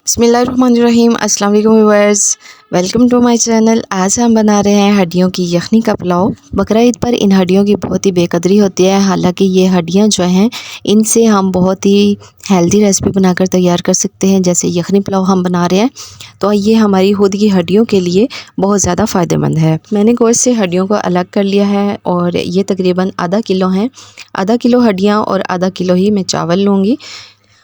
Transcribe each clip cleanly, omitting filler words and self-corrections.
बिस्मिल्लाहिर्रहमानिर्रहीम। अस्सलाम वालेकुम viewers, welcome to my channel. आज हम बना रहे हैं हड्डियों की यखनी का पुलाव। बकरा ईद पर इन हड्डियों की बहुत ही बेकदरी होती है। हालांकि ये हड्डियां जो हैं इनसे हम बहुत ही हेल्दी रेसिपी बनाकर तैयार कर सकते हैं। जैसे यखनी पुलाव हम बना रहे हैं तो ये हमारी खुद की हड्डियों के लिए बहुत ज़्यादा फ़ायदेमंद है। मैंने गोश्त से हड्डियों को अलग कर लिया है और ये तकरीबन आधा किलो हैं। आधा किलो हड्डियाँ और आधा किलो ही मैं चावल लूँगी।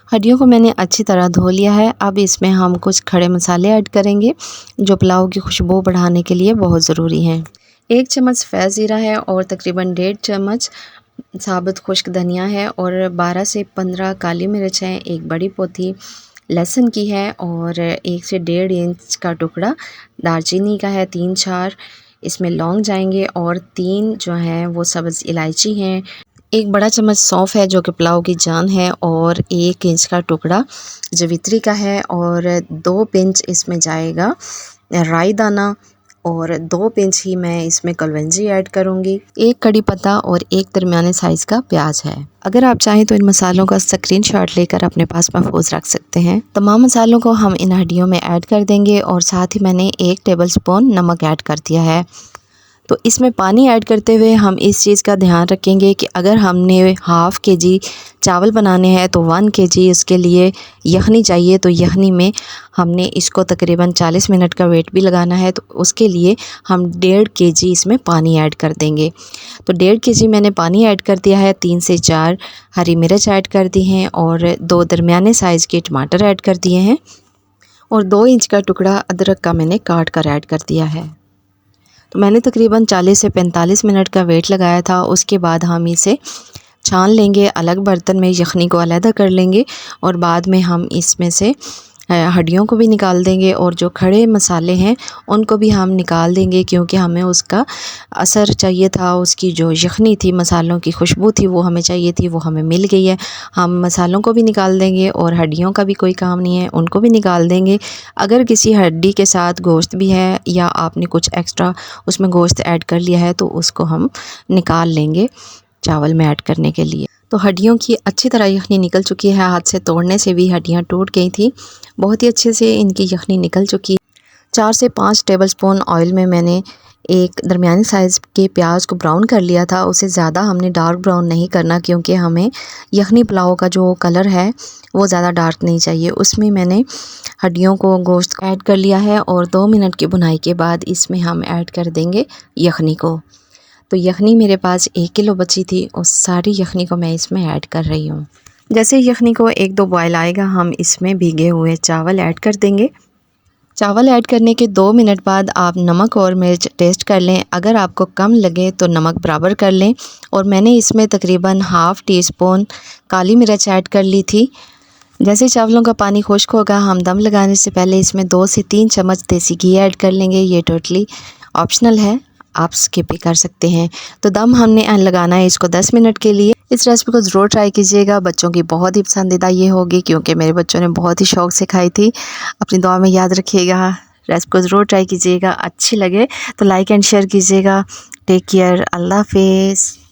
हड्डियों को मैंने अच्छी तरह धो लिया है। अब इसमें हम कुछ खड़े मसाले ऐड करेंगे जो पुलाव की खुशबू बढ़ाने के लिए बहुत ज़रूरी हैं। 1 चम्मच फैज़ ज़ीरा है और तकरीबन 1.5 चम्मच साबुत खुश्क धनिया है और 12 से 15 काली मिर्च हैं। एक बड़ी पोथी लहसुन की है और 1 से 1.5 इंच का टुकड़ा दालचीनी का है। 3-4 इसमें लौंग जाएंगे और 3 जो हैं वो सब्ज़ इलायची हैं। 1 बड़ा चम्मच सौंफ है जो कि पुलाव की जान है और 1 इंच का टुकड़ा जवित्री का है और 2 पिंच इसमें जाएगा राई दाना और 2 पिंच ही मैं इसमें कलवंजी ऐड करूँगी। 1 कड़ी पत्ता और 1 दरमियाने साइज़ का प्याज है। अगर आप चाहें तो इन मसालों का स्क्रीनशॉट लेकर अपने पास महफूज रख सकते हैं। तमाम मसालों को हम इन हड्डियों में ऐड कर देंगे और साथ ही मैंने 1 टेबलस्पून नमक ऐड कर दिया है। तो इसमें पानी ऐड करते हुए हम इस चीज़ का ध्यान रखेंगे कि अगर हमने हाफ़ केजी चावल बनाने हैं तो 1 केजी इसके लिए यखनी चाहिए। तो यखनी में हमने इसको तकरीबन 40 मिनट का वेट भी लगाना है। तो उसके लिए हम 1.5 केजी इसमें पानी ऐड कर देंगे। तो 1.5 केजी मैंने पानी ऐड कर दिया है। 3 से 4 हरी मिर्च ऐड कर दी हैं और 2 दरमियाने साइज़ के टमाटर ऐड कर दिए हैं और 2 इंच का टुकड़ा अदरक का मैंने काट कर ऐड कर दिया है। तो मैंने तकरीबन 40 से 45 मिनट का वेट लगाया था। उसके बाद हम इसे छान लेंगे, अलग बर्तन में यखनी को अलहदा कर लेंगे और बाद में हम इसमें से हड्डियों को भी निकाल देंगे और जो खड़े मसाले हैं उनको भी हम निकाल देंगे क्योंकि हमें उसका असर चाहिए था। उसकी जो यखनी थी, मसालों की खुशबू थी वो हमें चाहिए थी, वो हमें मिल गई है। हम मसालों को भी निकाल देंगे और हड्डियों का भी कोई काम नहीं है, उनको भी निकाल देंगे। अगर किसी हड्डी के साथ गोश्त भी है या आपने कुछ एक्स्ट्रा उसमें गोश्त ऐड कर लिया है तो उसको हम निकाल लेंगे चावल में ऐड करने के लिए। तो हड्डियों की अच्छी तरह यखनी निकल चुकी है। हाथ से तोड़ने से भी हड्डियाँ टूट गई थी। बहुत ही अच्छे से इनकी यखनी निकल चुकी। 4 से 5 टेबलस्पून ऑयल में मैंने एक दरमियानी साइज़ के प्याज को ब्राउन कर लिया था। उसे ज़्यादा हमने डार्क ब्राउन नहीं करना क्योंकि हमें यखनी पुलाव का जो कलर है वो ज़्यादा डार्क नहीं चाहिए। उसमें मैंने हड्डियों को, गोश्त को ऐड कर लिया है और 2 मिनट की भुनाई के बाद इसमें हम ऐड कर देंगे यखनी को। तो यखनी मेरे पास 1 किलो बची थी और सारी यखनी को मैं इसमें ऐड कर रही हूँ। जैसे यखनी को 1-2 बॉयल आएगा हम इसमें भीगे हुए चावल ऐड कर देंगे। चावल ऐड करने के 2 मिनट बाद आप नमक और मिर्च टेस्ट कर लें। अगर आपको कम लगे तो नमक बराबर कर लें और मैंने इसमें तकरीबन हाफ़ टी स्पून काली मिर्च ऐड कर ली थी। जैसे चावलों का पानी खुश्क होगा हम दम लगाने से पहले इसमें 2 से 3 चम्मच देसी घी ऐड कर लेंगे। ये टोटली ऑप्शनल है, आप स्किप भी कर सकते हैं। तो दम हमने लगाना है इसको 10 मिनट के लिए। इस रेसिपी को ज़रूर ट्राई कीजिएगा। बच्चों की बहुत ही पसंदीदा ये होगी क्योंकि मेरे बच्चों ने बहुत ही शौक़ से खाई थी। अपनी दुआ में याद रखिएगा। रेसिपी को ज़रूर ट्राई कीजिएगा। अच्छी लगे तो लाइक एंड शेयर कीजिएगा। Take care. अल्लाह हाफ़िज़।